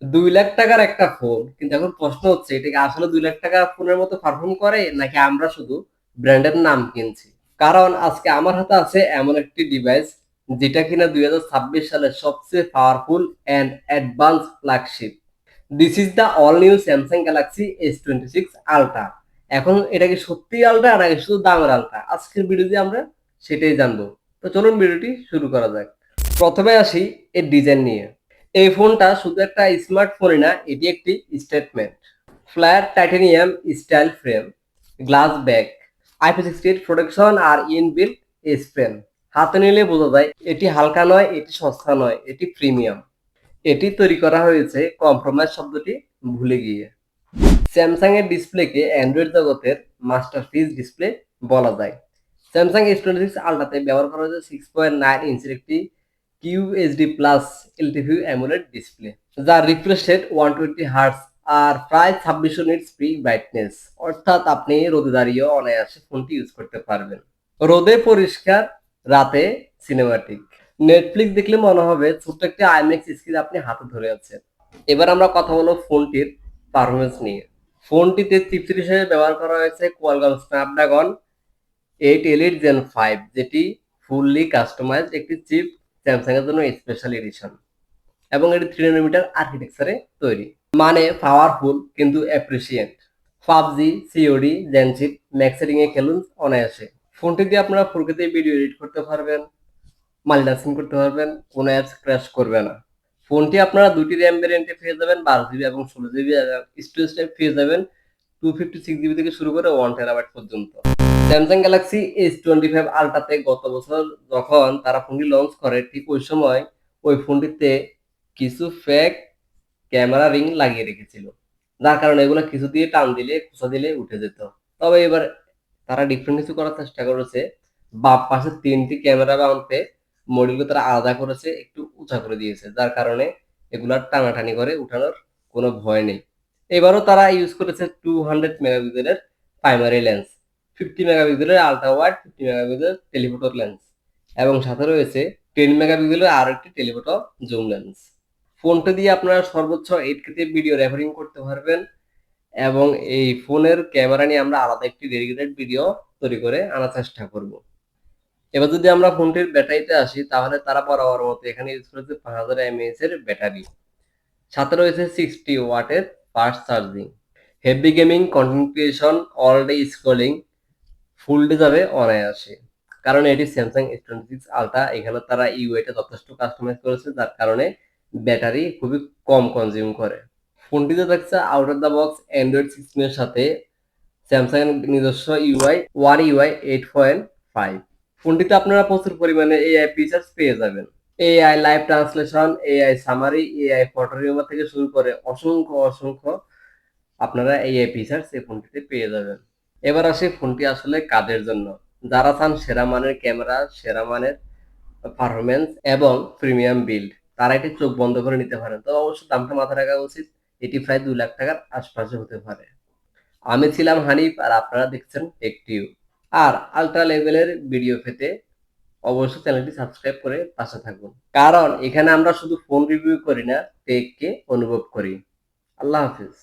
2 লাখ টাকার একটা ফোন, কিন্তু এখন প্রশ্ন হচ্ছে এটা কি আসলে 2 লাখ টাকা ফোনের মতো পারফর্ম করে নাকি আমরা শুধু ব্র্যান্ডের নাম কিনছি। কারণ আজকে আমার হাতে আছে এমন একটি ডিভাইস যেটা কিনা 2026 সালের সবচেয়ে powerful and advance flagship. This is the all new Samsung Galaxy S26 ultra. এখন এটা কি সত্যি আলট্রা নাকি শুধু দামের আলট্রা, আজকের ভিডিওতে আমরা সেটাই জানবো। তো চলুন ভিডিওটি শুরু করা যাক। প্রথমে আসি এর ডিজাইন নিয়ে। এই ফোনটা শুধু একটা স্মার্টফোনই না, এটি একটি statement. Flat titanium style frame, glass back, IP68 protection আর ইনবিল্ট এস পেন। হাতে নিলে বোঝা যায় এটি হালকা নয়, এটি সস্তা নয়, এটি প্রিমিয়াম। এটি তৈরি করা হয়েছে কম্প্রোমাইজ শব্দটি ভুলে গিয়ে। স্যামসাং এর ডিসপ্লেকে অ্যান্ড্রয়েড জগতের মাস্টারপিস ডিসপ্লে বলা যায়। স্যামসাং S26 আলট্রাতে ব্যবহার করা হয়েছে 6.9 ইঞ্চির একটি QHD plus LTV AMOLED display, যার রিফ্রেশ রেট 120 হার্টজ আর প্রায় 2600 নিটস প্রি ব্রাইটনেস। অর্থাৎ আপনি রোদে দাঁড়িয়েও অনায়াসে ফোনটি ইউজ করতে পারবেন। রোদে পরিষ্কার, রাতে সিনেমাটিক। নেটফ্লিক্স দেখলে মনে হবে ছোট্ট একটি আইম্যাক্স স্ক্রিন আপনি হাতে ধরে আছেন। এবার আমরা কথা বলবো ফোনটির পারফরমেন্স নিয়ে। ফোনটিতে চিপসেট হিসেবে ব্যবহার করা হয়েছে কোয়ালকম স্ন্যাপড্রাগন 8 এলিট জেন 5, যেটি ফুললি কাস্টমাইজড একটি চিপ, স্যামসাং এর জন্য স্পেশাল এডিশন, এবং এটি 3 নানোমিটার আর্কিটেকচারে তৈরি। মানে পাওয়ারফুল কিন্তু অ্যাপ্রিসিয়েন্ট। পাবজি, সিওডি, জেনচিপ, ম্যাক্স সেটিং এ খেলুন অনায়াসে। ফোনটি দিয়ে আপনারা 4K তে ভিডিও এডিট করতে পারবেন, মাল্টিটাস্কিং করতে পারবেন, কোনো অ্যাপস ক্র্যাশ করবে না। ফোনটি আপনারা দুটি র্যাম ভ্যারিয়েন্টে পেয়ে যাবেন, 12 জিবি এবং 16 জিবি। স্টোরেজ টাইপ পেয়ে যাবেন 256 জিবি থেকে শুরু করে 1 টেরাবাইট পর্যন্ত। স্যামসাং গ্যালাক্সি S25 আলট্রাতে গত বছর যখন তারা ফোনটি লঞ্চ করে, ঠিক ওই সময় ওই ফোনটিতে কিছু ফেক ক্যামেরা রিং লাগিয়ে রেখেছিল, যার কারণে এগুলো কিছু দিয়ে টান দিলে খোঁচা দিলে উঠে যেত। তবে এবার তারা ডিফারেন্ট কিছু করার চেষ্টা করেছে। বাম পাশে 3টি ক্যামেরা মাউন্টে মডিউলকে তারা আলাদা করেছে, একটু উঁচা করে দিয়েছে, যার কারণে এগুলার টানাটানি করে উঠানোর কোনো ভয় নেই। এবারও তারা ইউজ করেছে 200 মেগাপিক্সেলের প্রাইমারি লেন্স, 50 মেগাপিক্সেলের আলট্রা ওয়াইড, 50 মেগাপিক্সেলের টেলিফোটো লেন্স, এবং সাথে রয়েছে 10 মেগাপিক্সেলের আরো একটি টেলিফোটো জুম লেন্স। ফোনটা দিয়ে আপনারা সর্বোচ্চ 8K তে ভিডিও রেকর্ডিং করতে পারবেন, এবং এই ফোনের ক্যামেরা নিয়ে আমরা আলাদা একটি ডেডিকেটেড ভিডিও তৈরি করে আনার চেষ্টা করব। এবার যদি আমরা ফোনটির ব্যাটারিতে আসি, তাহলে তারা বরাবর মতো এখানে ইউজ করেছে 5000 mAh এর ব্যাটারি, সাথে রয়েছে 60 ওয়াটের fast charging. Heavy gaming, content creation, all day scrolling full day যাবে অনায়াসে, কারণ এটি স্যামসাং S26 আলট্রা। এখানে তারা ইউআইটা যথেষ্ট কাস্টমাইজ করেছে, যার কারণে ব্যাটারি খুবই কম কনজিউম করে। ফোনটিতে থাকছে out of the box Android 16 এর সাথে স্যামসাং এর নিজস্ব ইউআই ওয়ার ইউআই 8.5। ফোনটিতে আপনারা প্রচুর পরিমাণে এআই ফিচার্স পেয়ে যাবেন। AI live translation, AI summary, AI photo remover থেকে শুরু করে অসংখ্য অসংখ্য আপনারা এআই ফিচার্স এই ফোনটিতে পেয়ে যাবেন। এবার আসি ফোনটি আসলে কাদের জন্য। যারা চান সেরা মানের ক্যামেরা, সেরা মানের পারফরমেন্স এবং প্রিমিয়াম বিল্ড, তারা এটি চোখ বন্ধ করে নিতে পারেন। তবে অবশ্যই দামটা মাথায় রাখা উচিত, এটি প্রায় 2 লাখ টাকার আশপাশে হতে পারে। আমি ছিলাম হানিফ আর আপনারা দেখছেন টেকটিউ। আর আল্ট্রা লেভেলের ভিডিও পেতে অবশ্যই চ্যানেলটি সাবস্ক্রাইব করে পাশে থাকুন, কারণ এখানে আমরা শুধু ফোন রিভিউ করি না, টেককে অনুভব করি। আল্লাহ হাফিজ।